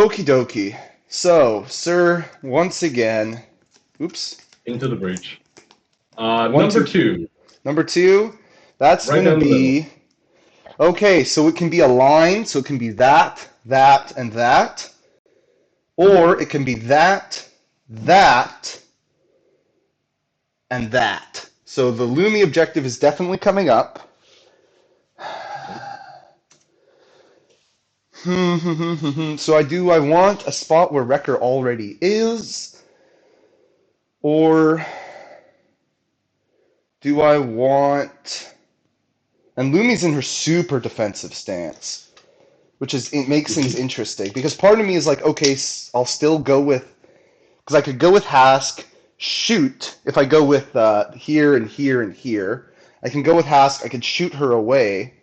Okie dokie. So, sir, once again, oops, Into the breach. one, Number two, two, number two, that's right going to down the middle. be, okay, so it can be a line, so it can be that, that, and that, or it can be that, that, and that. So the Lumi objective is definitely coming up. So I want a spot where Wrecker already is, or do I want... And Lumi's in her super defensive stance, which is it makes things interesting because part of me is like, okay, I'll still go with because I could go with Hask, shoot if I go with here and here and here. I can go with Hask. I could shoot her away,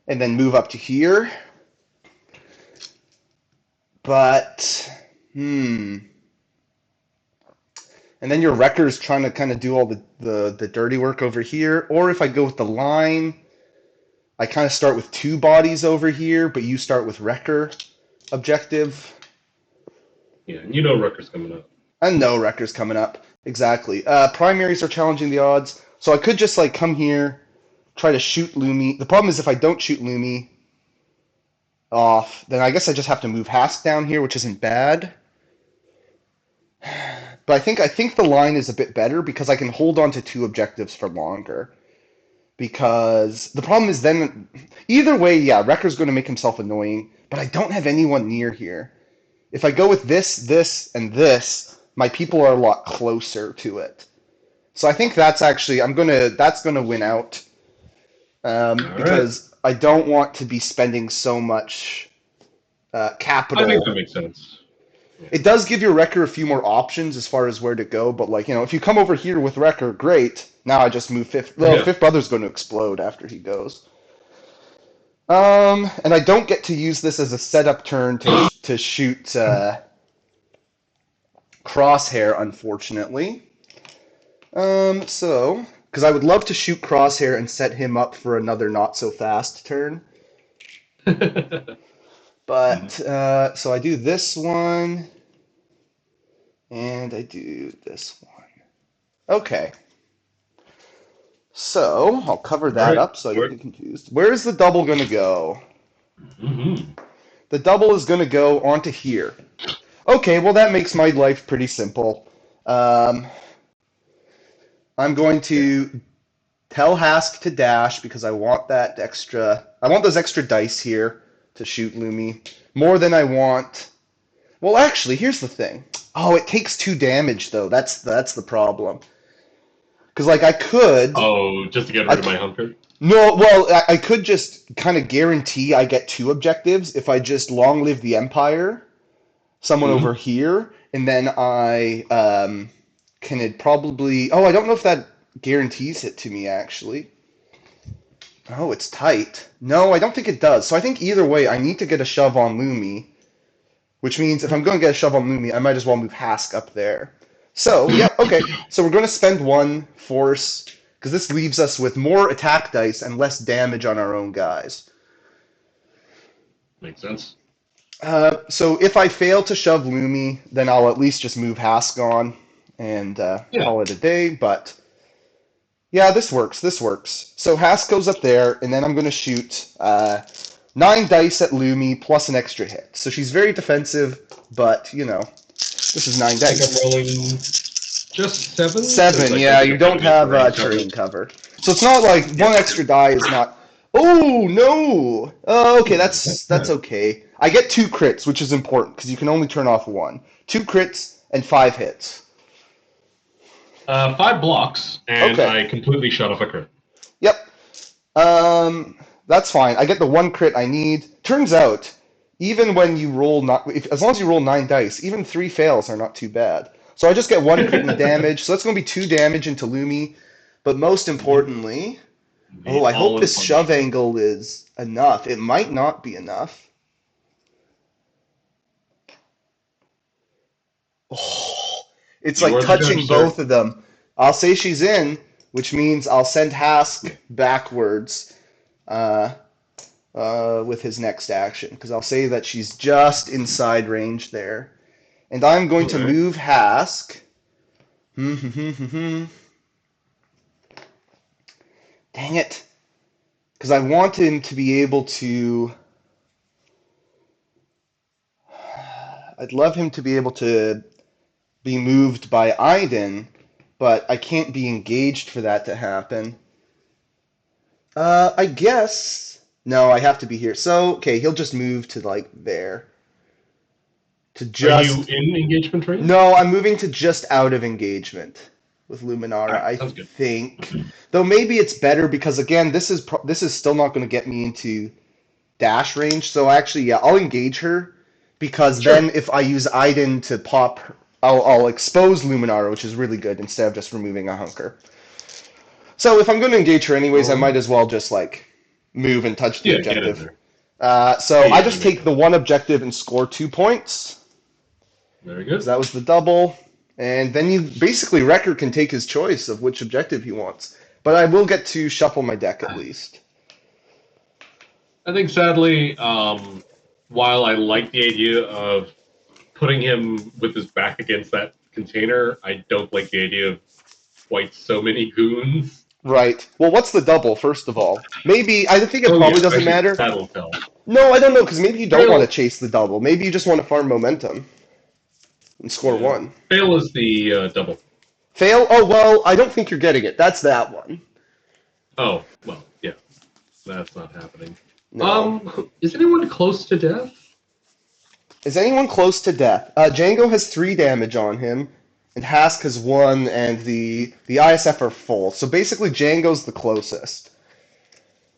and then move up to here. But and then your Wrecker's trying to kind of do all the dirty work over here. Or if I go with the line, I kind of start with two bodies over here, but you start with Wrecker objective. Yeah, and you know Rutgers coming up. And no Wrecker's coming up. Exactly. Primaries are challenging the odds. So I could just like come here, try to shoot Lumi. The problem is if I don't shoot Lumi off, then I guess I just have to move Hask down here, which isn't bad. But I think the line is a bit better because I can hold on to two objectives for longer. Because the problem is then either way, yeah, Wrecker's going to make himself annoying, but I don't have anyone near here. If I go with this, this, and this, my people are a lot closer to it. So I think that's actually that's gonna win out All right. because I don't want to be spending so much I think capital. that makes sense. Yeah. It does give your Wrecker a few more options as far as where to go, but like if you come over here with Wrecker, great. Now I just move fifth. Well, Yeah. fifth brother's going to explode after he goes. And I don't get to use this as a setup turn to shoot Crosshair, unfortunately. So, because I would love to shoot Crosshair and set him up for another not so fast turn. But, so I do this one, and I do this one. Okay. So, I'll cover All that right. up so I don't get confused. Where is the double going to go? Mm-hmm. The double is going to go onto here. Okay, well, that makes my life pretty simple. I'm going to tell Hask to dash because I want that extra. I want those extra dice here to shoot Lumi more than I want. Well, actually, here's the thing. Oh, it takes 2 damage though. That's the problem. Because like I could, Oh, just to get I rid of my hunter? no, well, I could just kind of guarantee I get 2 objectives if I just long live the Empire, someone over Mm-hmm. here, and then I can probably. Oh, I don't know if that guarantees it to me actually. Oh, it's tight. No, I don't think it does. So I think either way, I need to get a shove on Lumi, which means if I'm going to get a shove on Lumi, I might as well move Hask up there. So, yeah, okay. So we're going to spend 1 force, because this leaves us with more attack dice and less damage on our own guys. Makes sense. So if I fail to shove Lumi, then I'll at least just move Hask on and Yeah. call it a day, but... Yeah, this works. This works. So Hask goes up there, and then I'm going to shoot 9 dice at Lumi plus an extra hit. So she's very defensive, but, this is 9 I think I'm dice. rolling just 7. 7, yeah, you don't have terrain cover. So it's not like Yep. 1 extra die is not... Oh, no! Oh, okay, that's okay. I get 2 crits, which is important, because you can only turn off 1. 2 crits and 5 hits. 5 blocks, and Okay. I completely shut off a crit. Yep. That's fine. I get the 1 crit I need. Turns out, even when you roll not, as long as you roll 9 dice, even 3 fails are not too bad. So I just get 1 crit in damage. So that's going to be 2 damage into Lumi. But most importantly, I hope this shove angle is enough. It might not be enough. Oh, it's You like are the touching judge, sir. both of them. I'll say she's in, which means I'll send Hask backwards. with his next action, because I'll say that she's just inside range there. And I'm going to Okay. move Hask. Dang it. Because I want him to be able to. I'd love him to be able to be moved by Aiden, but I can't be engaged for that to happen. I guess. No, I have to be here. So, okay, he'll just move to like there. To Are you just. in engagement range? No, I'm moving to just out of engagement with All Luminara, right, I sounds good. think. Though maybe it's better because again, this is still not going to get me into dash range. So actually, yeah, I'll engage her because Sure. then if I use Aiden to pop, I'll expose Luminara, which is really good instead of just removing a hunker. So if I'm going to engage her anyways, I All might right. as well just like move and touch the Yeah, get in objective. there. So Yeah, I that just makes take the sense. one objective and score 2 points Very because good. that was the double. And then you basically Wrecker can take his choice of which objective he wants. But I will get to shuffle my deck at least. I think sadly, while I like the idea of putting him with his back against that container, I don't like the idea of quite so many goons. Right. Well, what's the double, first of all? Maybe, I think it Oh probably yeah, doesn't actually, matter. that'll tell. No, I don't know, because maybe you don't want to Fail. chase the double. Maybe you just want to farm momentum and score Yeah. one. Fail is the double. Fail? Oh, well, I don't think you're getting it. That's that one. Oh well, yeah, that's not happening. No. Is anyone close to death? Is anyone close to death? Django has 3 damage on him, and Hask has 1, and the ISF are full. So basically, Django's the closest.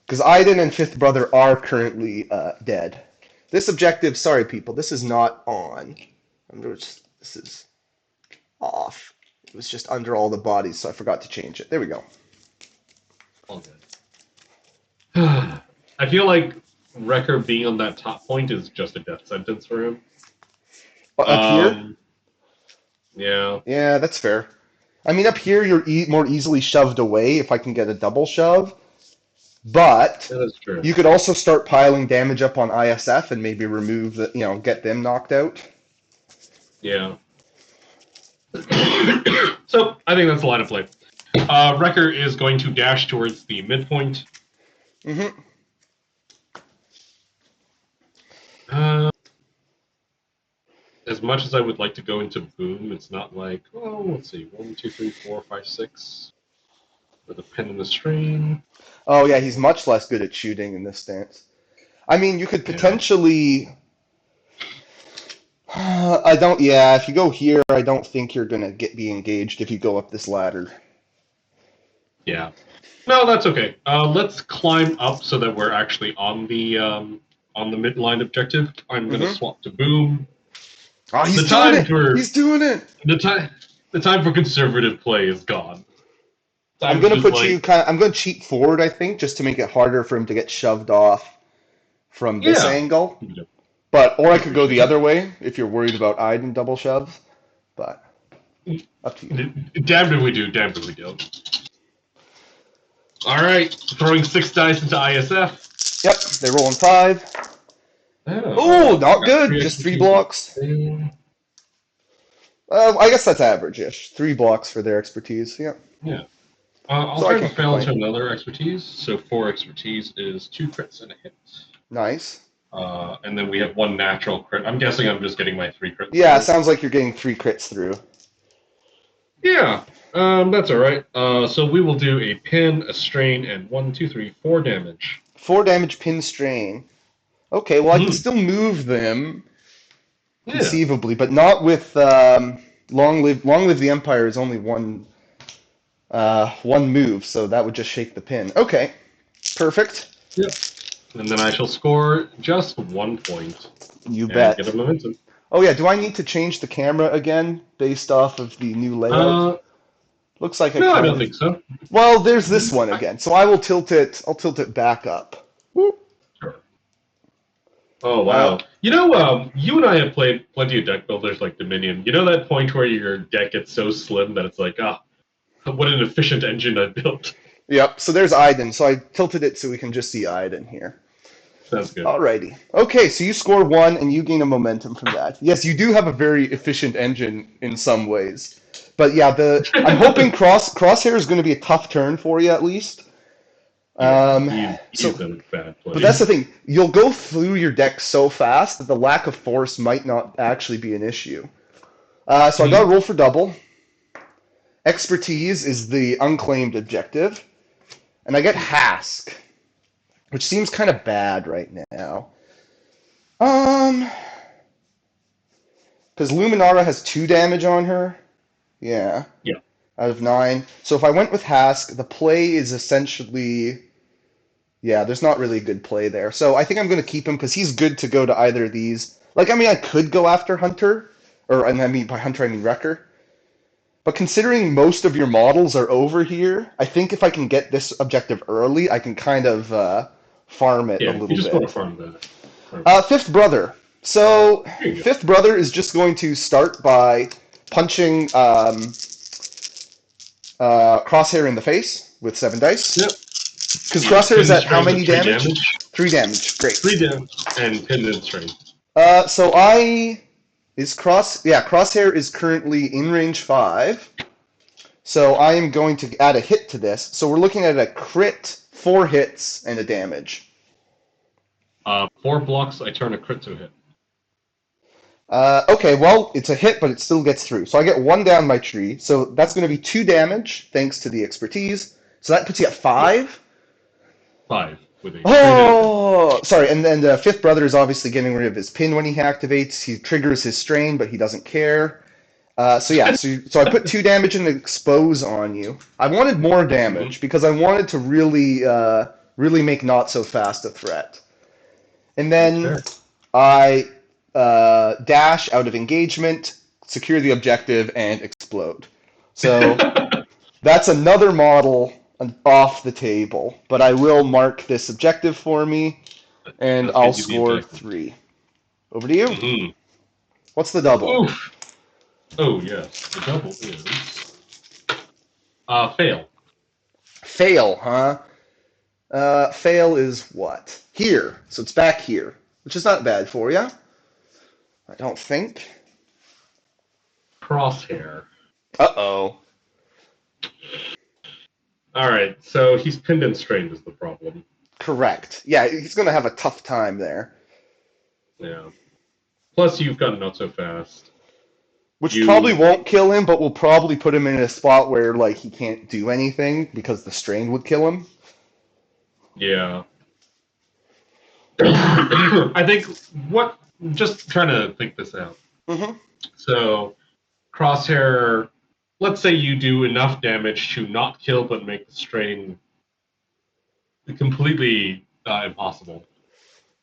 Because Aiden and Fifth Brother are currently dead. This objective, sorry people, this is not on. This is off. It was just under all the bodies, so I forgot to change it. There we go. All good. I feel like Wrecker being on that top point is just a death sentence for him. Up here? Um, yeah, Yeah, that's fair. I mean, up here you're more easily shoved away if I can get a double shove, but that is true. you could also start piling damage up on ISF and maybe remove the, get them knocked out. Yeah. So I think that's the line of play. Wrecker is going to dash towards the midpoint. Mm-hmm. Uh, as much as I would like to go into boom, it's not like, oh, let's see, 1, 2, 3, 4, 5, 6 with a pin and a strain. Oh yeah, he's much less good at shooting in this stance. I mean, you could Yeah. potentially. I don't. Yeah, if you go here, I don't think you're gonna be engaged if you go up this ladder. Yeah. No, that's okay. Let's climb up so that we're actually on the midline objective. I'm gonna Mm-hmm. swap to boom. Oh, The he's doing time it! for He's doing it! the time the time for conservative play is gone. I'm Time's gonna just put you like, kind of. I'm gonna cheat forward, I think, just to make it harder for him to get shoved off from this yeah. angle. Or I I could go appreciate the other way if you're worried about Aiden double shoves. But it. up to you. Damned if we do, damned if we don't. All right, throwing 6 dice into ISF. Yep, they're rolling 5. Oh, Oh, not got good. 3 Just three expertise to blocks. fail. I guess that's average-ish. 3 blocks for their expertise. Yeah. Yeah. I'll So I turn the can't fail into complain. another expertise. So 4 expertise is 2 crits and a hit. Nice. And then we have 1 natural crit. I'm guessing I'm just getting my 3 crits Yeah, it through. sounds like you're getting 3 crits through. Yeah, that's all right. So we will do a pin, a strain, and 1, 2, 3, 4 damage. 4 damage pin strain. Okay, well I can Mhm. still move them Yeah, conceivably, but not with Long Live the Empire is only one move, so that would just shake the pin. Okay, perfect. yep. And then I shall score just 1 point You and get a bet. momentum. Oh yeah, do I need to change the camera again based off of the new layout? Uh, Looks like I no, I kind don't of. think so. Well, there's this one I, again, so I will tilt it. I'll tilt it back up. Whoop. sure. Oh Uh, wow! You and I have played plenty of deck builders like Dominion. You know that point where your deck gets so slim that it's like, what an efficient engine I built. yep. So there's Aiden. So I tilted it so we can just see Aiden here. Sounds good. Alrighty. Okay, so you score 1 and you gain a momentum from that. Yes, you do have a very efficient engine in some ways. But yeah, I'm hoping Crosshair is going to be a tough turn for you at least. Yeah, Um, he's so, in a bad but that's the place. thing. You'll go through your deck so fast that the lack of force might not actually be an issue. So I got to roll for double. Expertise is the unclaimed objective. And I get Hask, which seems kind of bad right now. Because Luminara has 2 damage on her. Yeah. Yeah. Out of 9. So if I went with Hask, the play is essentially. Yeah, there's not really a good play there. So I think I'm going to keep him because he's good to go to either of these. Like, I mean, I could go after Hunter. And I mean, by Hunter, I mean Wrecker. But considering most of your models are over here, I think if I can get this objective early, I can kind of farm it a Yeah, you little just want bit. to farm that. Fifth Brother. So, There you go. Fifth Brother is just going to start by punching Crosshair in the face with 7 dice. Yep. Because Crosshair is Pinned at how strain with many 3 damage? damage. 3 damage. Great. 3 damage and pinned and strain. So Crosshair is currently in range 5. So I am going to add a hit to this. So we're looking at a crit, 4 hits, and a damage. 4 blocks, I turn a crit to a hit. Okay, well, it's a hit, but it still gets through. So I get 1 down my tree. So that's going to be 2 damage, thanks to the expertise. So that puts you at 5. 5 with a Oh, sorry. And then the Fifth Brother is obviously getting rid of his pin when he activates. He triggers his strain, but he doesn't care. So I put 2 damage and expose on you. I wanted more damage because I wanted to really make Not So Fast a threat. And then I dash out of engagement, secure the objective, and explode. So that's another model off the table, but I will mark this objective for me, and Let's I'll get you the score objective. 3. Over to you. Mm-hmm. What's the double? Oof. Oh, yes. The double is... fail. Fail, huh? Fail is what? Here. So it's back here, which is not bad for you. I don't think. Crosshair. Uh-oh. Alright, so he's pinned and strained is the problem. Correct. Yeah, he's going to have a tough time there. Yeah. Plus, you've got Not So Fast. Which probably won't kill him, but will probably put him in a spot where like he can't do anything because the strain would kill him. Yeah. I think just trying to think this out. Mm-hmm. So, Crosshair, let's say you do enough damage to not kill but make the strain completely impossible.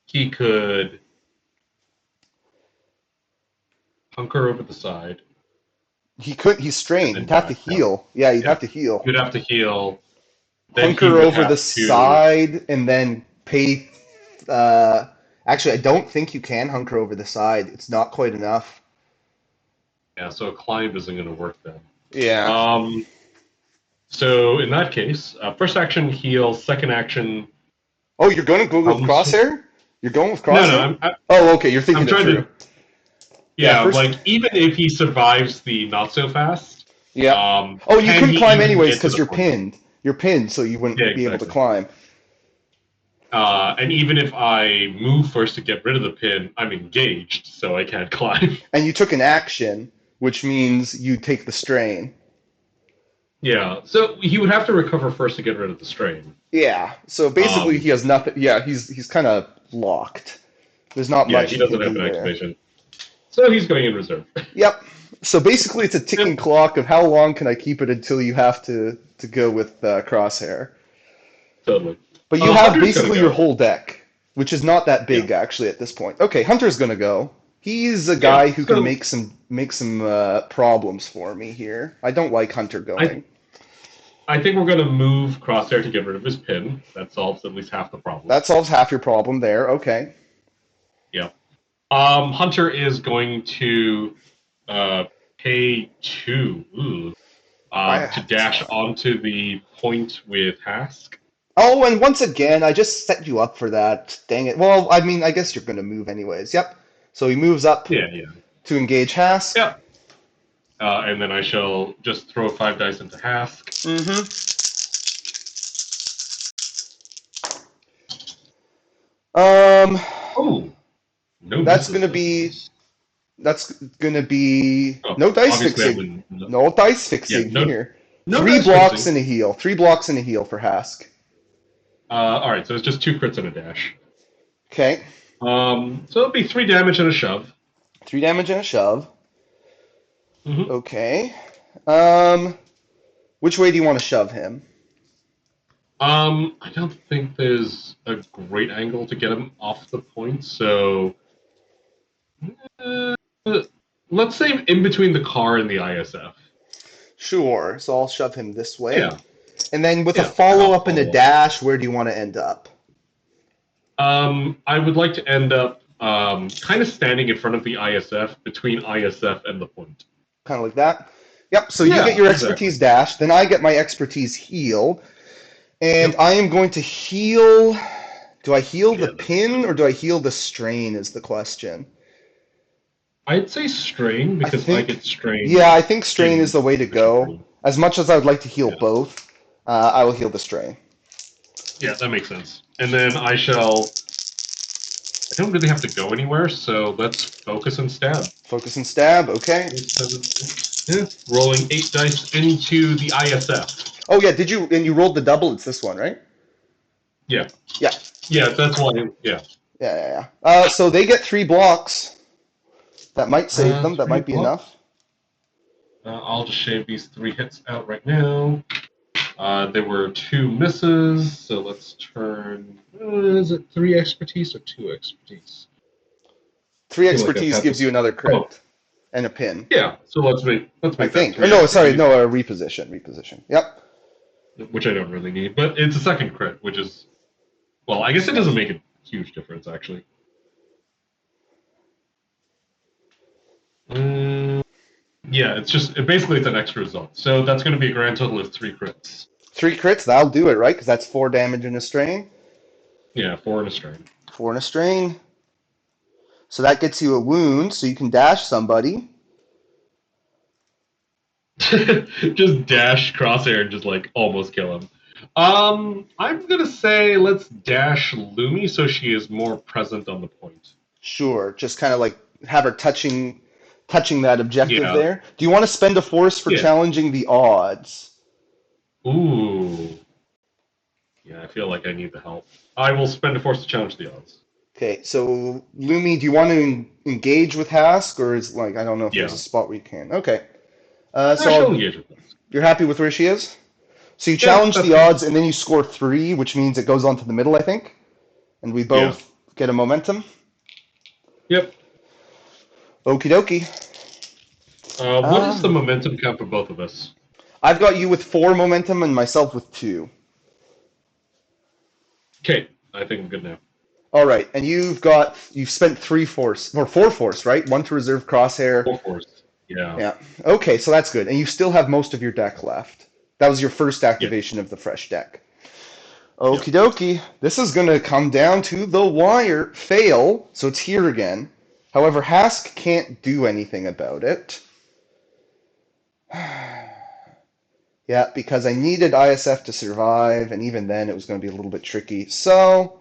He could hunker over the side. He's strained. He'd have to heal. Yeah, he'd have to heal. You'd have to heal. Then Hunker over the side and then pay. Actually, I don't think you can hunker over the side. It's not quite enough. Yeah, so a climb isn't going to work then. Yeah. So in that case, first action heal, second action. Oh, you're going to go with Crosshair? You're going with Crosshair? No. Oh, okay. You're thinking it through. Yeah, like even if he survives the Not So Fast. Yeah. You couldn't climb anyways because you're pinned. You're pinned, so you wouldn't be able to climb. And even if I move first to get rid of the pin, I'm engaged, so I can't climb. And you took an action, which means you take the strain. Yeah, so he would have to recover first to get rid of the strain. Yeah, so basically he has nothing. Yeah, he's kind of locked. There's not much he doesn't have an activation. So he's going in reserve. Yep. So basically it's a ticking clock of how long can I keep it until you have to go with Crosshair. Totally. But you have basically your whole deck, which is not that big actually at this point. Okay, Hunter's gonna go. He's a guy who can make some problems for me here. I don't like Hunter going. I think we're going to move Crosshair to get rid of his pin. That solves at least half the problem. That solves half your problem there. Okay. Yep. Hunter is going to pay 2 to dash onto the point with Hask. Oh, and once again, I just set you up for that. Dang it. Well, I mean, I guess you're going to move anyways. Yep. So he moves up Yeah, yeah, to engage Hask. yeah. And then I shall just throw 5 dice into Hask. Mm-hmm. Um, Oh, no that's misses. gonna That's be nice. that's gonna be Oh, no dice obviously I've fixing. been No dice yeah, fixing no here. no Three dice blocks fixing. and a heal. 3 blocks and a heal for Hask. All right, so it's just 2 crits and a dash. Okay. So it'll be 3 damage and a shove. 3 damage and a shove. Hmm. Okay. Um, which way do you want to shove him? I don't think there's a great angle to get him off the point, so uh, let's say in between the car and the ISF. Sure. So I'll shove him this way. Yeah, And then with a yeah, and follow I'll up and a follow up. dash, where do you want to end up? I would like to end up kind of standing in front of the ISF between ISF and the point. Kind of like that. Yep. So you get Yeah, your exactly. expertise dash, then I get my expertise heal, and Yep. I am going to heal. Do I heal the Yeah, that'd be pin good. or do I heal the strain? Is the question. I'd say strain I because I get think, strain yeah, I think strain is in the way to position go. 3. As much as I would like to heal Yeah. both, I will heal the strain. Yeah, that makes sense. And then I shall. I don't really have to go anywhere, so let's focus and stab. Focus and stab. Okay. 7, 8. Yeah. Rolling 8 dice into the ISF. Oh yeah, did you? And you rolled the double. It's this one, right? Yeah. Yeah. Yeah, that's why. Yeah. Yeah. So they get 3 blocks. That might save them. That Three might be enough. blocks. I'll just shave these 3 hits out right now. There were 2 misses, so let's turn. Is it 3 expertise or 2 expertise? Three I feel like I've expertise had gives you this. another Oh, crit and a pin. yeah. So let's I make that think. Or three no, sorry, expertise, no, a reposition. Reposition. Yep. which I don't really need, but it's a second crit, which is well, I guess it doesn't make a huge difference actually. Um, yeah, it's just basically it's an extra result, so that's going to be a grand total of 3 crits. 3 crits. That'll do it, right? Because that's 4 damage in a strain. Yeah, 4 and a strain. 4 in a strain. So that gets you a wound, so you can dash somebody. Just dash crosshair and just like almost kill him. I'm gonna say let's dash Lumi so she is more present on the point. Sure, just kind of like have her touching that objective Yeah, there. Do you want to spend a force for yeah. challenging the odds? Ooh, yeah. I feel like I need the help. I will spend a force to challenge the odds. Okay, so Lumi, do you want to engage with Hask, or is like I don't know if there's a Yeah, spot where you can. Okay, I shall engage with this. you're happy with where she is. So you Yeah, challenge that's the good. odds, and then you score 3, which means it goes on to the middle, I think, and we Yeah. both get a momentum. Yep. Okie dokie. What is the Um, momentum count for both of us? I've got you with 4 momentum and myself with 2. Okay, I think I'm good now. All right, and you've spent 3 force or 4 force, right? One to reserve crosshair. 4 force. Yeah. Yeah. Okay, so that's good, and you still have most of your deck left. That was your first Yeah. activation of the fresh deck. Yeah. Okie dokie. This is going to come down to the wire. Fail, so it's here again. However, Hask can't do anything about it. Yeah, because I needed ISF to survive, and even then it was going to be a little bit tricky. So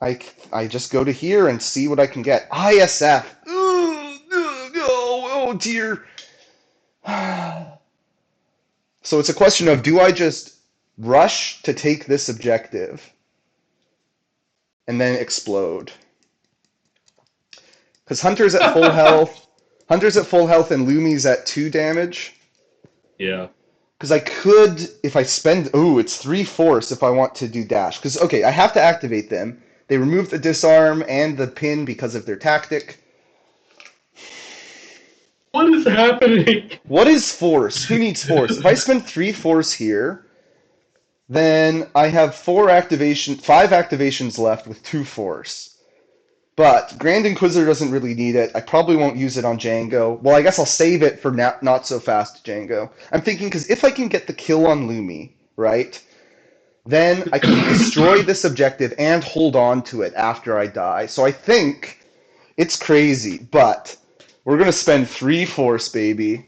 I just go to here and see what I can get. ISF. Oh dear. So it's a question of do I just rush to take this objective and then explode? Because Hunter's at full health, and Lumi's at 2 damage. Yeah. Because I could, if I spend, oh, it's 3 force if I want to do dash. Because, okay, I have to activate them. They remove the disarm and the pin because of their tactic. What is happening? What is force? Who needs force? If I spend 3 force here, then I have 5 activations left with 2 force. But Grand Inquisitor doesn't really need it. I probably won't use it on Django. Well, I guess I'll save it for not so fast Django. I'm thinking because if I can get the kill on Lumi, right? Then I can destroy this objective and hold on to it after I die. So I think it's crazy, but we're going to spend 3 force, baby.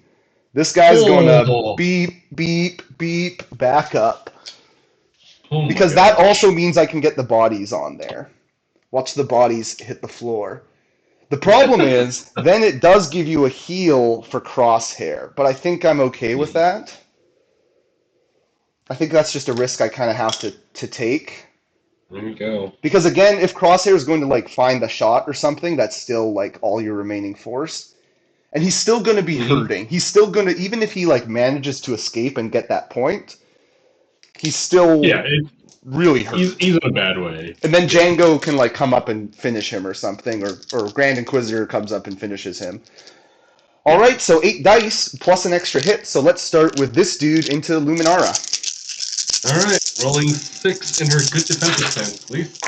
This guy's going to Oh, beep, beep, beep, back up. oh my Because that gosh. also means I can get the bodies on there. Watch the bodies hit the floor. The problem is, then it does give you a heal for crosshair, but I think I'm okay with Hmm, that. I think that's just a risk I kind of have to take. there we go. Because again, if crosshair is going to like find the shot or something, that's still like all your remaining force. And he's still going to be Hmm. hurting. He's still going to, even if he like manages to escape and get that point, he's still Yeah, really he's hurt. in a bad way. And then Yeah. Django can like come up and finish him or something, or Grand Inquisitor comes up and finishes him. All Yeah. right, so 8 dice plus an extra hit. So let's start with this dude into Luminara. All right. Rolling 6 in her good defensive stance, please.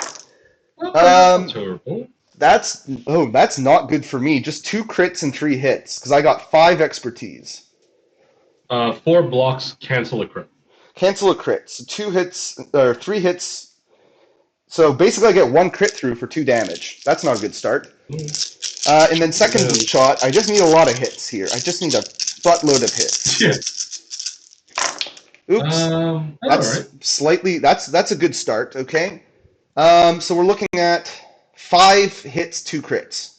Not Um, terrible. that's not good for me. Just 2 crits and 3 hits because I got 5 expertise. 4 blocks cancel a crit. Cancel a crit. So 2 hits or 3 hits. So basically, I get 1 crit through for 2 damage. That's not a good start. Mm, And then it second is. shot, I just need a lot of hits here. I just need a buttload of Yeah. hits. Oops, That's all that's right. slightly that's a good start. Okay, so we're looking at 5 hits, 2 crits.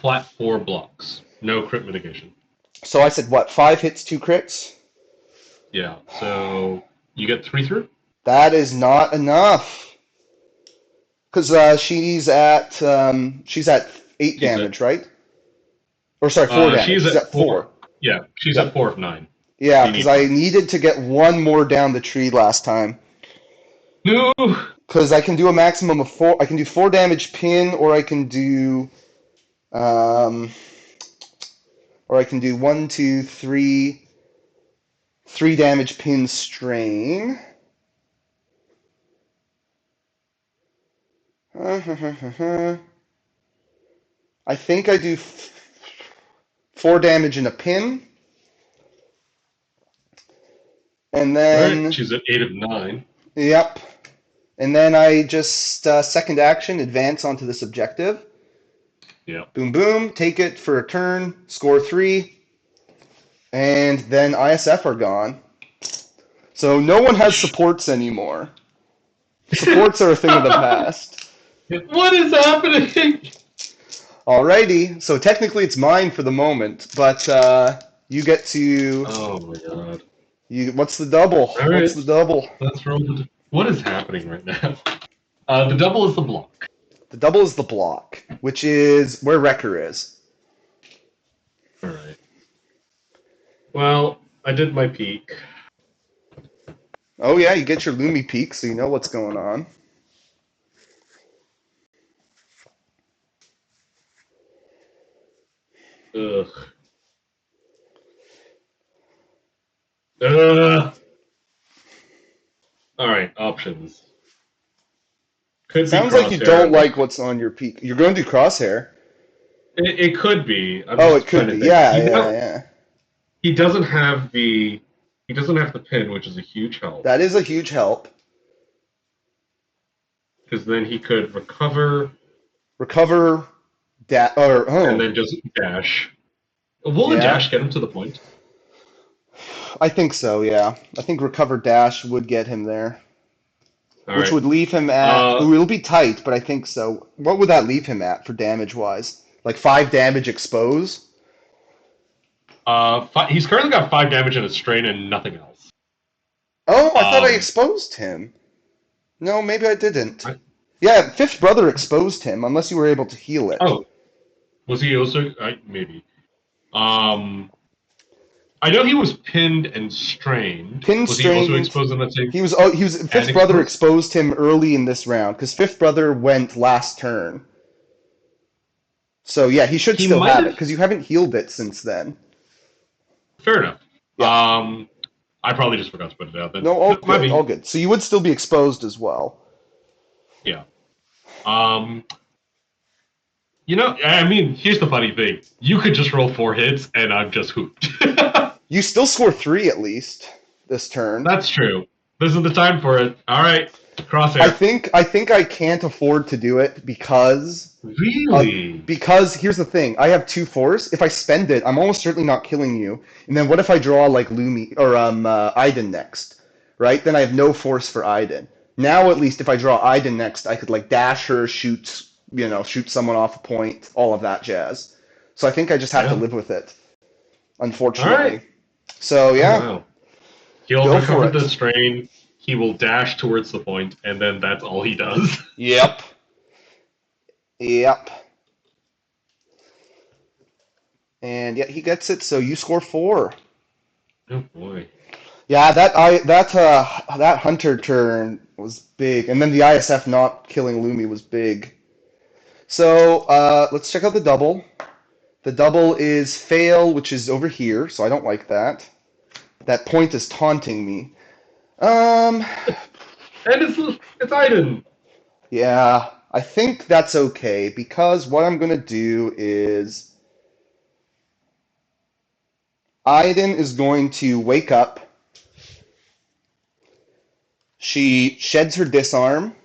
Flat 4 blocks. No crit mitigation. So I said what? 5 hits, 2 crits. Yeah. So you get 3 through. That is not enough because she's at 8 damage, right? Or sorry, 4 damage. She's She's at at 4. 4. Yeah, she's at Yep. 4 of 9. Yeah, So you because need I 5. needed to get one more down the tree last time. No. Because I can do a maximum of 4. I can do 4 damage pin, um, or I can do 3 damage pin strain. I think I do 4 damage in a pin, and All right. then She's at 8 of 9. yep, and then I just second action advance onto this objective. Yeah. Boom, boom, take it for a turn, score 3, and then ISF are gone. So no one has supports anymore. Supports are a thing of the past. What is happening? Alrighty, so technically it's mine for the moment, but you get to Oh my god. you. What's the double? All What's right. the double? Let's roll. What is happening right now? The double is the block. The double is the block, which is where Wrecker is. All right. Well, I did my peak. Oh yeah, you get your Lumi peak, so you know what's going on. Ugh. Ugh. All right. Options. Could be Sounds like you crosshair, don't but like what's on your peak. You're going to do crosshair. it could be. I'm Oh, it just could trying to be. think. Yeah, yeah, yeah. He doesn't have the he doesn't have the pin, which is a huge help. That is a huge help. Because then he could recover Recover, or and oh, then just dash. Will the yeah. dash get him to the point? I think so. Yeah, I think recover dash would get him there, All which right. would leave him at. Uh, Ooh, it'll be tight, but I think so. What would that leave him at for damage wise? Like 5 damage expose? he's currently got 5 damage in a strain and nothing else. Oh, I thought I Um, exposed him. No, maybe I didn't. I, Yeah, Fifth Brother exposed him, unless you were able to heal it. oh, was he also? Maybe. Um, I know he was pinned and strained. Pin Was he also strained. exposed in that same He was and Fifth Brother exposed? exposed him early in this round because Fifth Brother went last turn. So yeah, he should He still might have it have. because you haven't healed it since then. Fair enough. Yeah. I probably just forgot to put it out. Then No, all might good, all be. good. So you would still be exposed as well. Yeah. Um, I mean, here's the funny thing. You could just roll 4 hits, and I'm just hooped. You still score 3 at least this turn. That's true. This is the time for it. All right, I crosshair. think I think I can't afford to do it Really? because here's the thing. I have two force. If I spend it, I'm almost certainly not killing you. And then what if I draw like Lumi or Iden next, right? Then I have no force for Iden. Now at least if I draw Iden next, I could like dash her, shoot someone off a point, all of that jazz. So I think I just have to Yeah. live with it, All right. unfortunately. So Oh yeah, wow. He'll go for recover the it. strain. He will dash towards the point, and then that's all he does. Yep. Yep. And yeah, he gets it. So you score 4. Oh boy. Yeah, that hunter turn was big, and then the ISF not killing Lumi was big. So let's check out the double. The double is fail, which is over here, so I don't like that. That point is taunting me. Um, And it's Iden. yeah, I think that's okay because what I'm gonna do is Aiden is going to wake up. She sheds her disarm,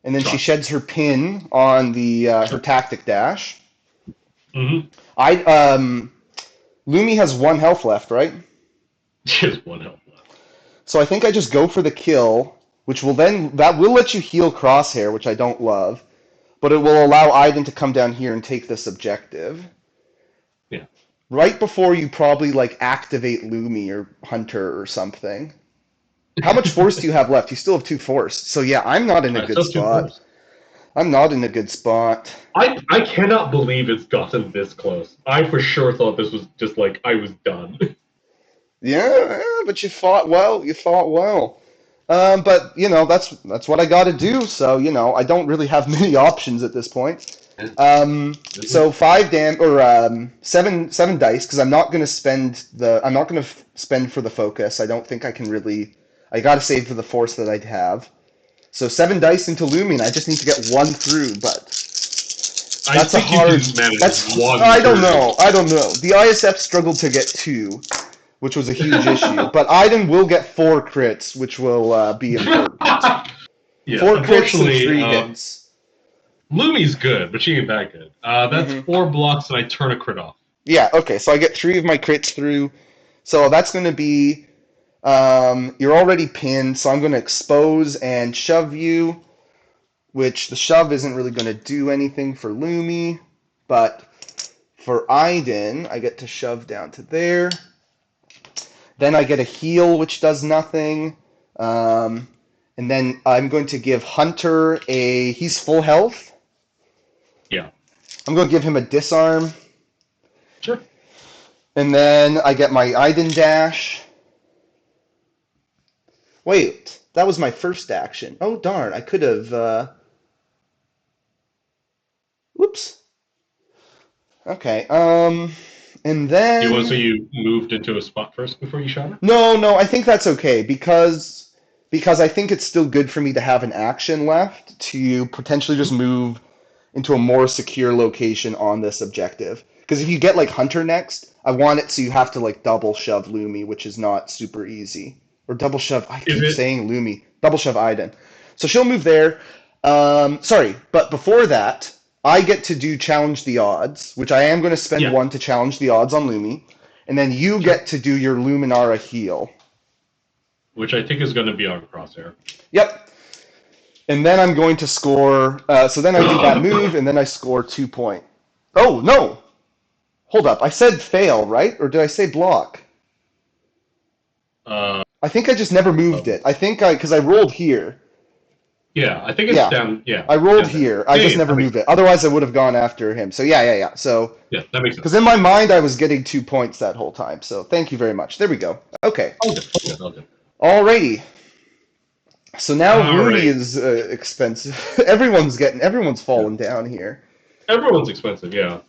and then she Sure. sheds her pin on the her Sure. tactic dash. Mm-hmm. I Lumi has 1 health left, right? She has 1 health left. So I think I just go for the kill, which will then that will let you heal Crosshair, which I don't love, but it will allow Aiden to come down here and take this objective. Yeah. Right before you probably like activate Lumi or Hunter or something. How much force do you have left? You still have 2 force. So yeah, I'm not in a I good still have two spot. force. I'm not in a good spot. I cannot believe it's gotten this close. I for sure thought this was just like I was done. Yeah, but you fought well. You fought well. But that's what I got to do. So I don't really have many options at this point. So 5 dam or 7 dice because I'm not gonna spend for the focus. I don't think I can really. I got to save for the force that I'd have. So 7 dice into Lumion. I just need to get 1 through, but I that's a think you hard. can manage That's one I don't through. know. I don't know. The ISF struggled to get 2, which was a huge issue. But Iden will get 4 crits, which will be important. Yeah, 4 crits and unfortunately, 3 hits. Lumi's good, but she ain't that good. That's Hmm 4 blocks, and I turn a crit off. Yeah, okay, so I get 3 of my crits through. So that's going to be. You're already pinned, so I'm going to expose and shove you, which the shove isn't really going to do anything for Lumi. But for Iden, I get to shove down to there. Then I get a heal, which does nothing. Um, and then I'm going to give Hunter a. He's full health. Yeah, I'm going to give him a disarm. sure. And then I get my Iden dash. Wait, that was my first action. Oh, darn. I could have. Whoops. Okay. And You want to then. say you moved into a spot first before you shot her? No, no, I think that's okay because I think it's still good for me to have an action left to potentially just Mhm. move into a more secure location on this objective. Because if you get like Hunter next, I want it so you have to like double shove Lumi, which is not super easy. Or double shove, I Is keep it? saying Lumi, double shove Iden. So she'll move there. Sorry, but before that, I get to do challenge the odds, which I am going to spend Yeah, 1 to challenge the odds on Lumi. And then you sure. get to do your Luminara heal. Which I think is going to be on crosshair. Yep. And then I'm going to score. So then I do that move, and then I score 2 point. Oh no! Hold up. I said fail, right? Or did I say block? uh, I think I just never moved it. I think because I rolled here. yeah, I think it's Yeah, down. Yeah, I rolled down there. here. I Yeah, just yeah, never that makes moved sense. it. Otherwise, I would have gone after him. So yeah, yeah, yeah. So Yeah, that makes because sense. in my mind, I was getting 2 points that whole time. So thank you very much. There we go. Okay. All good. All good. All good. Alrighty. So now All Rooney right. is expensive. Everyone's Yeah. falling down here. Everyone's expensive. Yeah.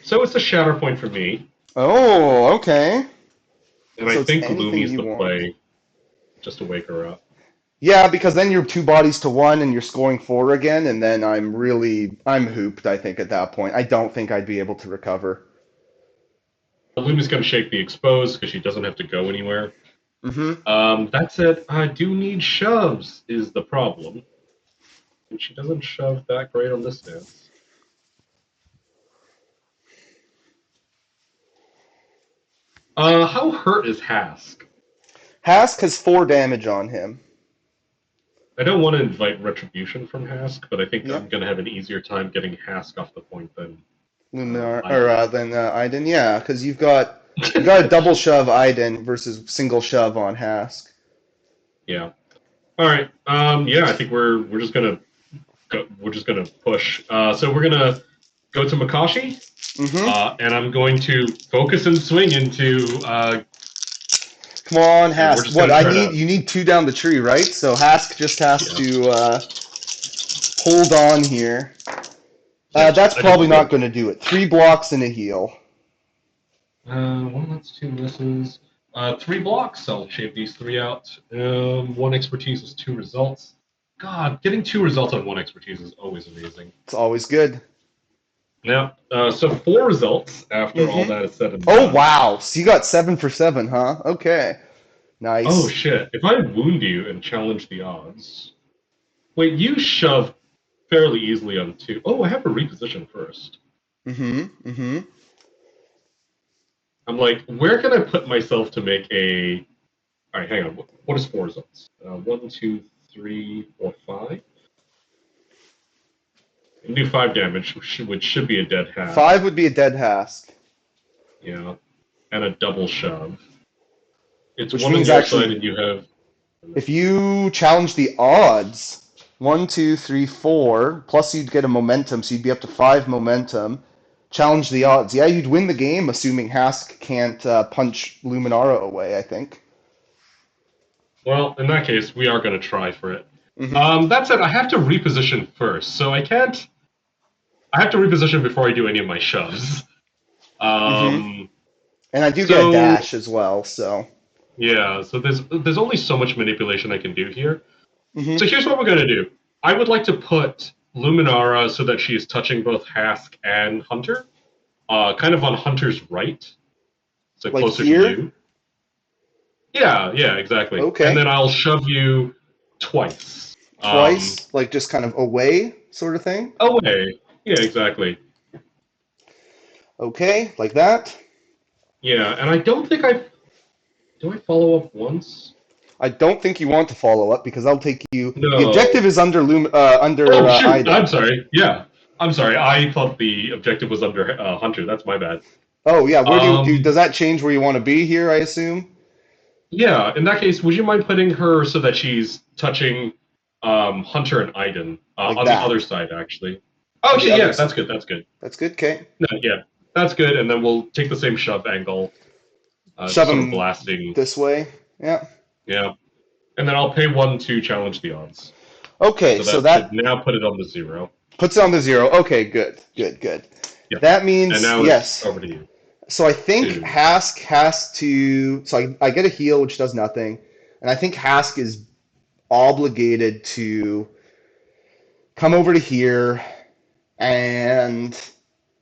So it's a Shatterpoint for me, Oh, okay. and I So it's think anything Lumi's you the want. play just to wake her up. Yeah, because then you're 2 bodies to 1 and you're scoring 4 again, and then I'm hooped, I think, at that point. I don't think I'd be able to recover. Lumi's going to shake the expose because she doesn't have to go anywhere. Mm-hmm. That said, I do need shoves is the problem, and she doesn't shove that great on this stance. How hurt is Hask? Hask has 4 damage on him. I don't want to invite retribution from Hask, but I think I'm Yep. going to have an easier time getting Hask off the point than Luminar or Iden. then Iden, yeah, because you got a double shove Iden versus single shove on Hask. Yeah. All right. Yeah, I think we're just gonna we're just gonna push. So we're gonna go to Makashi, Mm-hmm. and I'm going to focus and swing into, Come on, and we're Hask. just What gonna I try need? to, You need 2 down the tree, right? So Hask just has yeah, to hold on here. yeah. That's I just probably not think going to do it. 3 blocks and a heal. one that's 2 misses. 3 blocks. I'll shave these 3 out. 1 expertise is 2 results. God, getting 2 results on 1 expertise is always amazing. It's always good. Now, so 4 results after all Mm-hmm. that is said and Oh done. wow! So you got 7 for 7, huh? Okay, Oh nice. shit! If I wound you and challenge the odds, wait, you shove fairly easily on 2. Oh, I have to reposition first. Mm-hmm. Mm-hmm. I'm like, where can I put myself to make a? All right, hang on. What is 4 results? 1, 2, 3, 4, 5. And do 5 damage, which should be a dead half. 5 would be a dead Hask, Yeah, and a double shove. It's which 1 on means your side, actually, and you have. if you challenge the odds, 1, 2, 3, 4, plus you'd get a momentum, so you'd be up to 5 momentum. Challenge the odds. Yeah, you'd win the game, assuming Hask can't punch Luminara away, I think. Well, in that case, we are going to try for it. Mm-hmm. That said, I have to reposition first, so I can't. I have to reposition before I do any of my shoves. Mm-hmm. Um, And I do get a so dash as well, so. yeah, so there's only so much manipulation I can do here. So Mm-hmm. here's what we're gonna do. I would like to put Luminara so that she is touching both Hask and Hunter, kind of on Hunter's right, so Like closer to here? you. Yeah, yeah, exactly. And Okay. then I'll shove you twice. Twice, like just kind of away, sort of thing. Away. Yeah, exactly. Okay, like that. Yeah, and I don't think I do. I follow up once. I don't think you want to follow up because I'll take you. The No. objective is under Oh shoot! I'm Iden. sorry. Yeah, I'm sorry. I thought the objective was under Hunter. That's my bad. Oh yeah, where does Um, that change where you want to be here? I assume yeah. In that case, would you mind putting her so that she's touching Hunter and Iden like on the other that side, actually? Oh, on the actually, other yeah. That's side. good. That's good. That's good. Okay, No, yeah, that's good. And then we'll take the same shove angle, shove just sort of him blasting. this way. Yeah. Yeah, and then I'll pay 1 to challenge the odds. Okay, So so that should that now put it on the 0. puts it on the 0. Okay, good, good, good. Yeah. That And means now it's yes. over to you. So I think Two. Hask has to. So I get a heal, which does nothing, and I think Hask is obligated to come over to here, and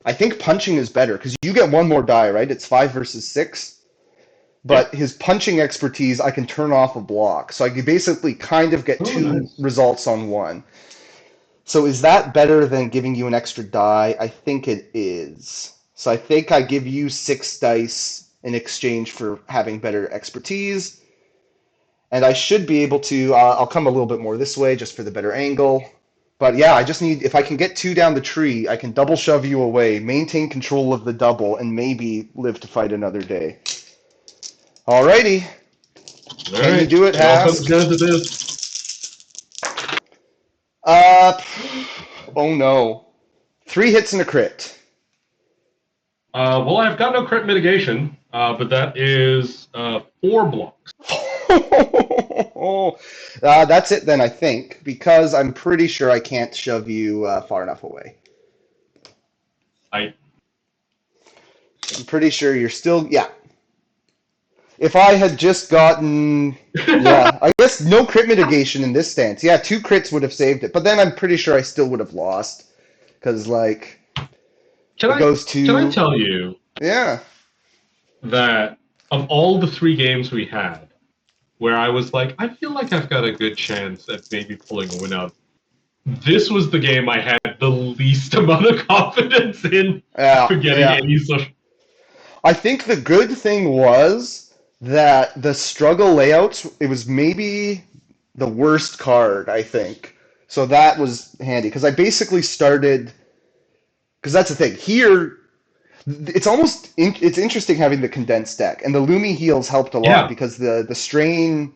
I think punching is better because you get one more die, right? It's 5 versus 6, Yeah. but his punching expertise, I can turn off a block, so I could basically kind of get Oh, 2 nice. results on one. So is that better than giving you an extra die? I think it is. So I think I give you 6 dice in exchange for having better expertise. And I should be able to, I'll come a little bit more this way just for the better angle. But yeah, I just need, if I can get 2 down the tree, I can double shove you away, maintain control of the double, and maybe live to fight another day. Alrighty. All Can you right. do it, It all comes Hask? down to this. Uh, oh no. 3 hits and a crit. Well, I've got no crit mitigation, but that is 4 blocks. That's it then, I think, because I'm pretty sure I can't shove you far enough away. I I'm pretty sure you're still, yeah. If I had just gotten, yeah, I guess no crit mitigation in this stance. Yeah, 2 crits would have saved it, but then I'm pretty sure I still would have lost because, like, can it I goes can I to, tell you yeah. that of all the 3 games we had, where I was like, I feel like I've got a good chance at maybe pulling a win out. This was the game I had the least amount of confidence in Yeah, for getting yeah. any social. I think the good thing was that the struggle layouts, it was maybe the worst card, I think. So that was handy because I basically started because that's the thing. Here it's almost it's interesting having the condensed deck and the Lumi heals helped a lot Yeah, because the strain,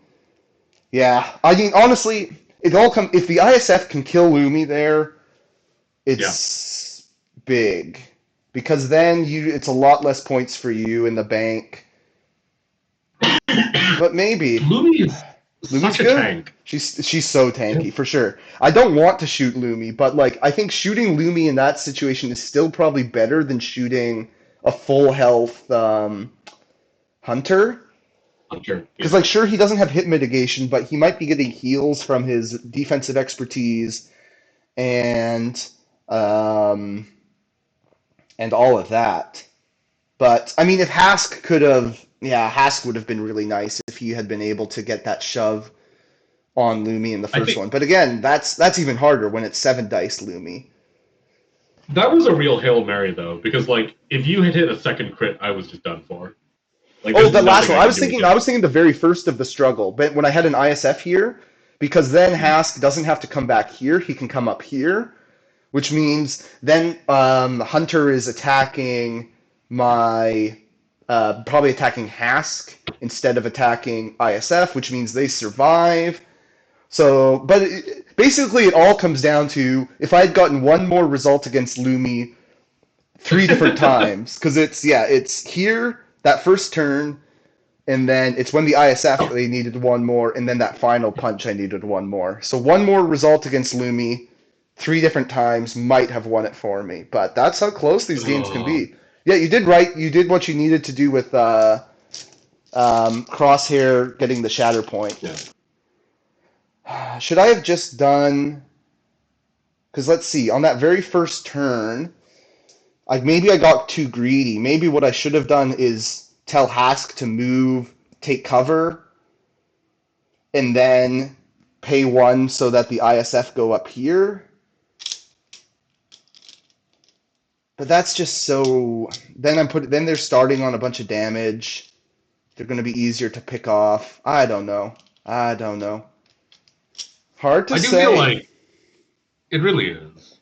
yeah. I mean honestly, it all come if the ISF can kill Lumi there, yeah. it's big because then you it's a lot less points for you in the bank. But maybe Lumi is Lumi's such a good. tank. She's so Yeah. tanky for sure. I don't want to shoot Lumi, but like I think shooting Lumi in that situation is still probably better than shooting a full health Hunter. I'm sure. Because Yeah. like sure he doesn't have hit mitigation, but he might be getting heals from his defensive expertise and um, and all of that. But I mean, if Hask could have, yeah, Hask would have been really nice if he had been able to get that shove on Lumi in the I first think one. But again, that's even harder when it's 7 dice Lumi. that was a real Hail Mary though, because like if you had hit a second crit, I was just done for. Like Oh, there's the last nothing one. I I can was do thinking I against. was thinking the very first of the struggle, but when I had an ISF here, because then Hask doesn't have to come back here, he can come up here, which means then Hunter is attacking my probably attacking Hask instead of attacking ISF, which means they survive. So, but basically, it all comes down to if I had gotten one more result against Lumi 3 different times, because it's yeah, it's here that first turn, and then it's when the ISF they needed one more, and then that final punch I needed one more. So one more result against Lumi 3 different times might have won it for me, but that's how close these games can Oh, be. Yeah, you did right. You did what you needed to do with Crosshair getting the yeah. Shatterpoint. Should I have just done? Because let's see, on that very first turn, like maybe I got too greedy. Maybe what I should have done is tell Hask to move, take cover, and then pay one so that the ISF go up here. But that's just so. Then they're starting on a bunch of damage. They're going to be easier to pick off. I don't know. I don't know. Hard to I do feel say. like it really is.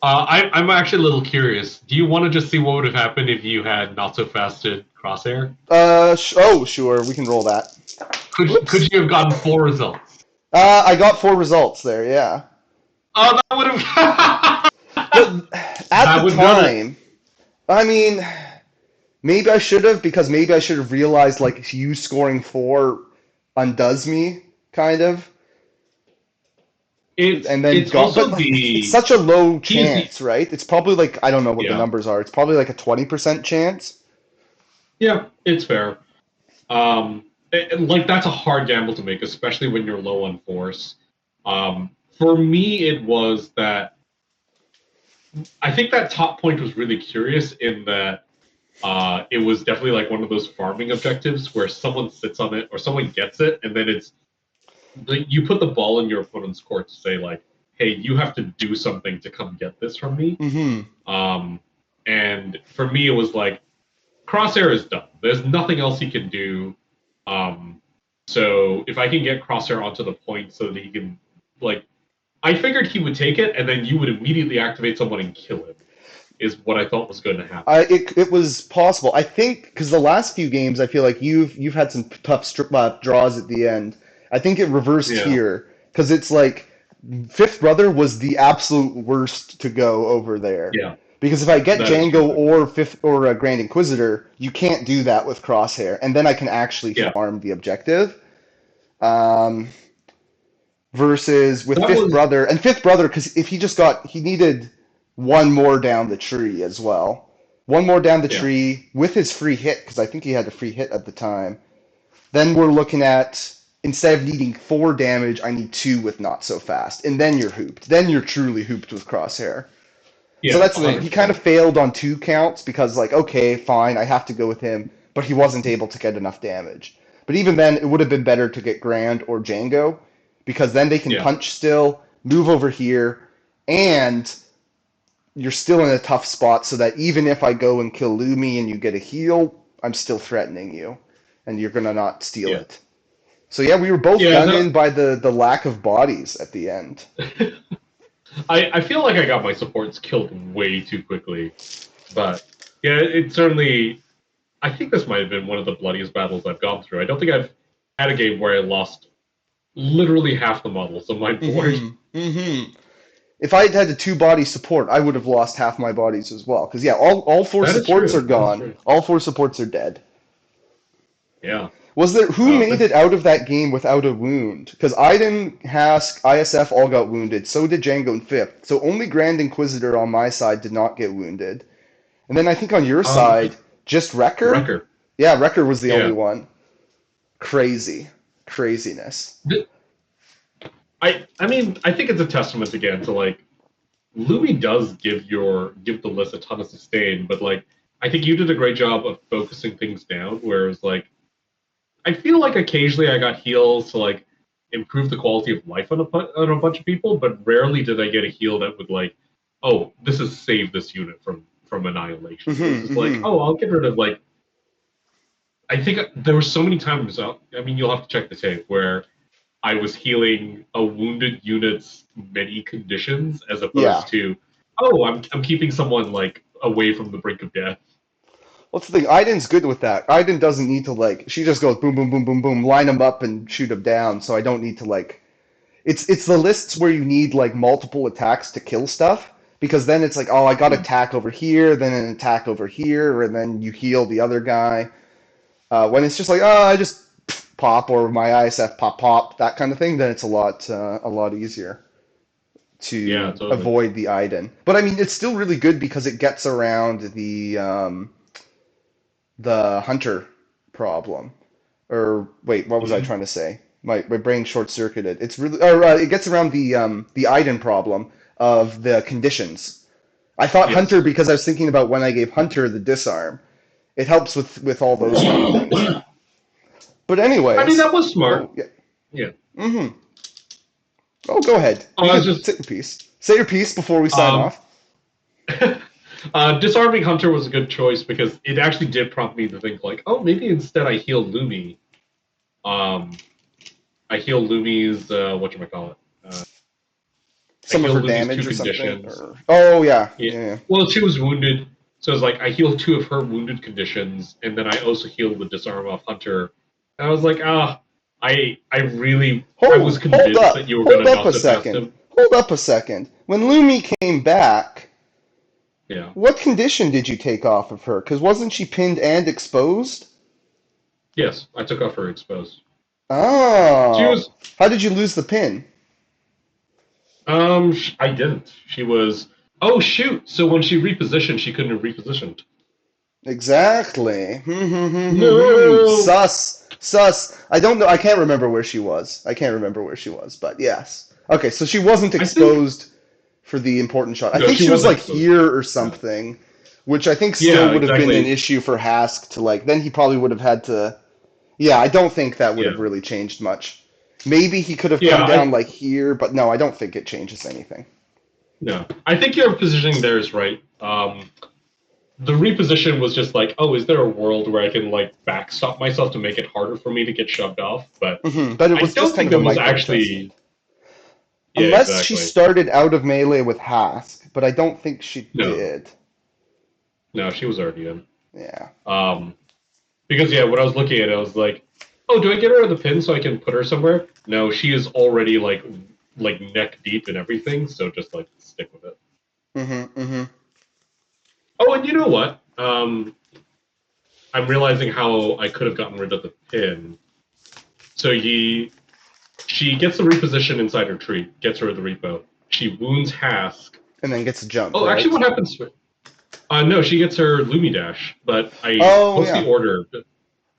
I'm actually a little curious. Do you want to just see what would have happened if you had not so fasted crosshair? Oh, sure, we can roll that. Could Whoops. you have gotten 4 results? I got 4 results there. Yeah. Oh, that would have. But at the That would have done it. time, I mean, maybe I should have because maybe I should have realized like you scoring 4 undoes me, kind of, and then It's got. But also like, it's the such a low he is the chance, right? It's probably like I don't know what the yeah numbers are. It's probably like a 20% chance. yeah, it's fair. Like that's a hard gamble to make, especially when you're low on force. For me, it was that I think that top point was really curious in that it was definitely like one of those farming objectives where someone sits on it or someone gets it, and then it's like you put the ball in your opponent's court to say like, "Hey, you have to do something to come get this from me." Mm-hmm. Um, and for me, it was like Crosshair is done. There's nothing else he can do. Um, so if I can get Crosshair onto the point so that he can, like, I figured he would take it, and then you would immediately activate someone and kill him. Is what I thought was going to happen. It was possible. I think because the last few games, I feel like you've had some tough draws at the end. I think it reversed Yeah, here because it's like Fifth Brother was the absolute worst to go over there. yeah, Because if I get that is true. Django or Fifth or a Grand Inquisitor, you can't do that with Crosshair, and then I can actually Yeah, farm the objective. Um, versus with that Fifth was Brother and Fifth Brother, because if he needed one more down the tree as well, one more down the yeah, tree with his free hit, because I think he had a free hit at the time. Then we're looking at instead of needing 4 damage, I need 2 with not so fast, and then you're hooped. Then you're truly hooped with Crosshair. So yeah, that's the thing. He kind of 100%. failed on 2 counts because like okay, fine, I have to go with him, but he wasn't able to get enough damage. But even then, it would have been better to get Grand or Django because then they can Yeah, punch still, move over here, and you're still in a tough spot so that even if I go and kill Lumi and you get a heal, I'm still threatening you, and you're gonna not steal yeah, it. So yeah, we were both yeah. done in by the lack of bodies at the end. I feel like I got my supports killed way too quickly, but yeah, it certainly. I think this might have been one of the bloodiest battles I've gone through. I don't think I've had a game where I lost literally half the models on my board. If I had had a two body support, I would have lost half my bodies as well. Because yeah, all four That is supports are true. That is gone. true. All four supports are dead. Yeah. Was there who made But it out of that game without a wound? Because Aiden, Hask, ISF all got wounded. So did Django and Fifth. So only Grand Inquisitor on my side did not get wounded. And then I think on your um, side, just Wrecker? Wrecker. Yeah, Wrecker was the only Yeah. one. Crazy. Craziness. I mean I think it's a testament again to like Lumi does give the list a ton of sustain, but like I think you did a great job of focusing things down. Whereas like I feel like occasionally I got heals to like improve the quality of life on a bunch of people, but rarely did I get a heal that would like, oh, this has saved this unit from annihilation. It was just like, Hmm. oh, I'll get rid of like. I think there were so many times. I mean, you'll have to check the tape where I was healing a wounded unit's many conditions as Yeah. opposed to, oh, I'm keeping someone like away from the brink of death. What's the thing? Aiden's good with that. Aiden doesn't need to like. She just goes boom, boom, boom, boom, boom, line them up and shoot them down. So I don't need to like. It's the lists where you need like multiple attacks to kill stuff because then it's like, oh, I got attack over here, then an attack over here, and then you heal the other guy. When it's just like, oh, I just pop or my ISF pop pop that kind of thing, then it's a lot easier Yeah, to totally. avoid the Aiden. But I mean, it's still really good because it gets around the hunter problem. Or wait, what was I Hmm. trying to say? My brain short circuited. It's really or it gets around the Aiden problem of the conditions. I thought Hunter Yes. because I was thinking about when I gave Hunter the disarm. It helps with all those kind of things. But I mean, anyways, that was oh smart. yeah, Yeah. mm-hmm. Oh, go ahead. Oh, You I was could just say your piece. Say your piece before we sign um, off. disarming Hunter was a good choice because it actually did prompt me to think like, oh, maybe instead I heal Lumi. Um, I heal Lumi's what you call it. I Some of heal her Lumi's two damage or something. conditions. Or oh yeah, Yeah. yeah. Well, she was wounded, so it's like I heal two of her wounded conditions, and then I also heal the disarm off Hunter. And I was like, I was Hold convinced that up, you were hold gonna up not a suggest second, him. hold up a second. When Lumi came back, Yeah. what condition did you take off of her? Because wasn't she pinned and exposed? Yes, I took off her exposed. She Oh, was how did you lose the pin? I didn't. She was. Oh shoot! So when she repositioned, she couldn't have repositioned. Exactly. No. Sus. Sus. I don't know. I can't remember where she was. I can't remember where she was, but yes. Okay, so she wasn't I think exposed for the important shot. I no, think she she was wasn't like exposed. here or No. something, which I think still Yeah, would have been an exactly. issue for Hask to like. Then he probably would have had to. Yeah, I don't think that would have Yeah, really changed much. Maybe he could have yeah. come down like here, but no, I don't think it changes anything. No, I think your positioning there is right. The reposition was just like, oh, is there a world where I can like backstop myself to make it harder for me to get shoved off? But But it I was just don't kind think of a there was micro adjustment. actually. Yeah, Unless she exactly. started out of melee with Hask, but I don't think she No, did. no, she was already in. Yeah. Um, because yeah, when I was looking at it, I was like, oh, do I get her the pin so I can put her somewhere? No, she is already like neck deep in everything, so just like stick with it. Mm-hmm. Oh, and you know what? I'm realizing how I could have gotten rid of the pin. So she gets the reposition inside her tree, gets rid of the repo. She wounds Hask. And then gets a jump, Oh, actually, right? what happens? No, she gets her Lumi Dash. But Oh what's the yeah. order?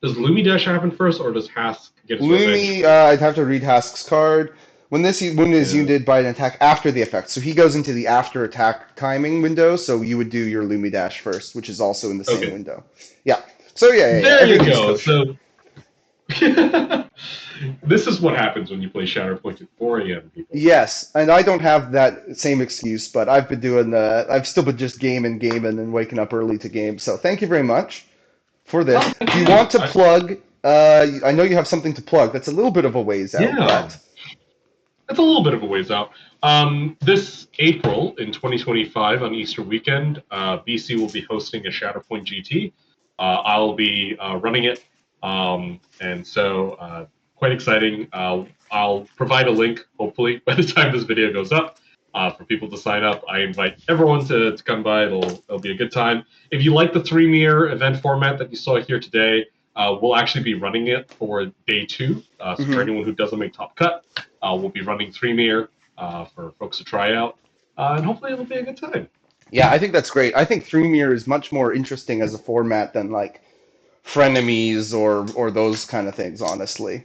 Does Lumi Dash happen first, or does Hask get his revenge Lumi, first? I'd have to read Hask's card. When this wound is Yeah. unted by an attack after the effect, so he goes into the after attack timing window. So you would do your Lumi dash first, which is also in the same Okay. window. Yeah. So yeah. There you Everything's go. kosher. So This is what happens when you play Shatterpoint at 4 a.m., people. Yes, and I don't have that same excuse, but I've been doing I've still been just gaming and waking up early to game. So thank you very much for Oh, this. thank Do you you. want to plug? I know you have something to plug. That's a little bit of a ways out, Yeah, but it's a little bit of a ways out. This April in 2025 on Easter weekend, BC will be hosting a Shatterpoint GT. I'll be running it, and so quite exciting. I'll provide a link, hopefully, by the time this video goes up, for people to sign up. I invite everyone to come by. It'll be a good time. If you like the Threemiere event format that you saw here today, we'll actually be running it for day 2. So for mhm. anyone who doesn't make top cut, we'll be running Threemiere for folks to try out, and hopefully it'll be a good time. Yeah, I think that's great. I think Threemiere is much more interesting as a format than like Frenemies or those kind of things, honestly.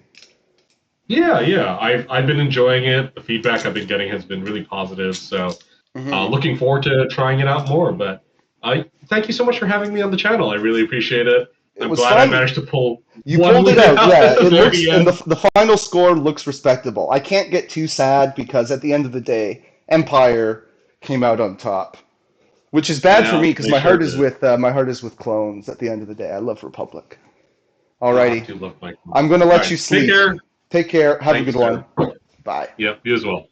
Yeah, yeah, I've been enjoying it. The feedback I've been getting has been really positive. So Hmm. looking forward to trying it out more. But thank you so much for having me on the channel. I really appreciate it. It I'm was glad I fun. managed to pull You one pulled it win out. out Yeah, at the it looks, very and end. the final score looks respectable. I can't get too sad because at the end of the day, Empire came out on top, which is bad for Yeah, me because they sure did. my heart is with clones. At the end of the day, I love Republic. I Alrighty, do love my. I'm gonna All let right, you take sleep. care. Take care. Have a Thank you, good one. sir. Bye. Yep, you as well.